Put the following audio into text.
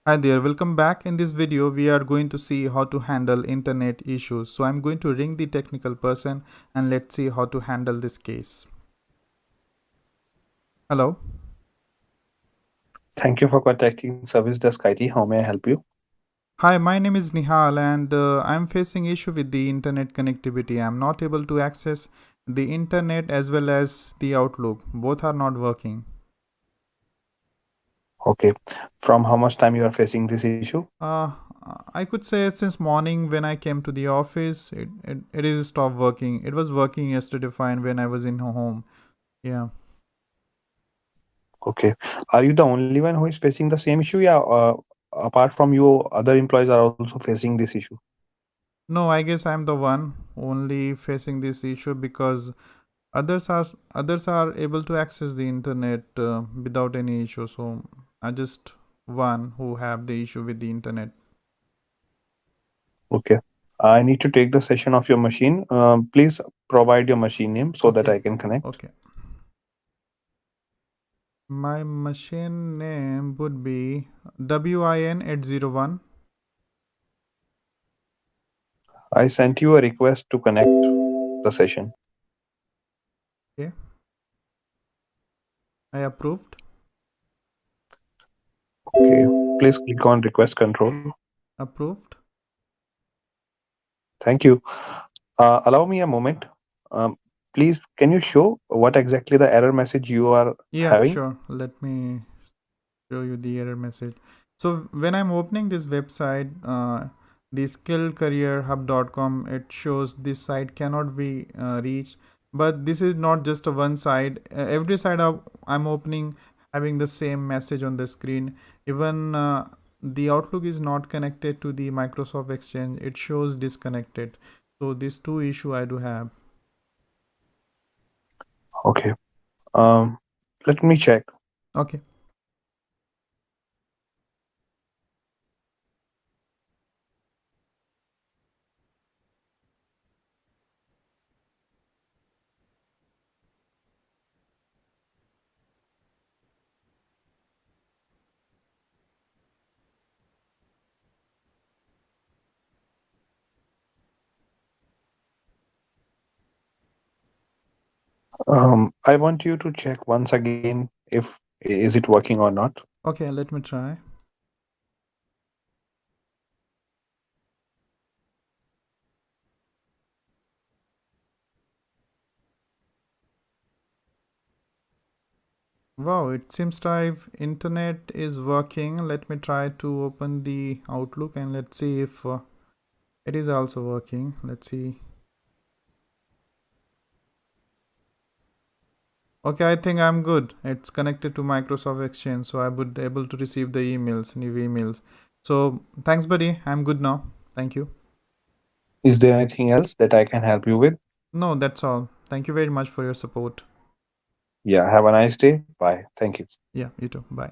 Hi there, welcome back. In this video, we are going to see how to handle internet issues. So I'm going to ring the technical person and let's see how to handle this case. Hello. Thank you for contacting Service Desk IT. How may I help you? Hi, my name is Nihal and I'm facing issue with the internet connectivity. I'm not able to access the internet as well as the Outlook. Both are not working. Okay. From how much time you are facing this issue? Uh, I could say since morning when I came to the office, it is stopped working. It was working yesterday fine when I was in home. Yeah. Okay. Are you the only one who is facing the same issue? Yeah. Apart from you, other employees are also facing this issue. No, I guess I'm the one only facing this issue because others are able to access the internet without any issue. So I just one who have the issue with the internet. Okay. I need to take the session of your machine. Please provide your machine name so that Okay, I can connect. okay. My machine name would be WIN801. I sent you a request to connect the session. Okay, I approved. Okay. Please click on request control. Approved. Thank you. Allow me a moment. Um, Please, can you show what exactly the error message you are Yeah, having? sure. Let me show you the error message. So when I'm opening this website, the skillcareerhub.com, it shows this site cannot be reached. But this is not just a one side. Every side I'm opening having the same message on the screen. Even the Outlook is not connected to the Microsoft Exchange. It shows disconnected. So these two issue I do have. Okay. Um, Let me check. Okay. I want you to check once again if is it working or not. Okay, let me try. Wow, it seems like internet is working. Let me try to open the Outlook and let's see if it is also working. Let's see. Okay, I think I'm good. It's connected to Microsoft Exchange, so I would able to receive the emails, new emails. So thanks, buddy. I'm good now. Thank you. Is there anything else that I can help you with? No, that's all. Thank you very much for your support. Yeah, have a nice day. Bye. Thank you. Yeah, you too. Bye.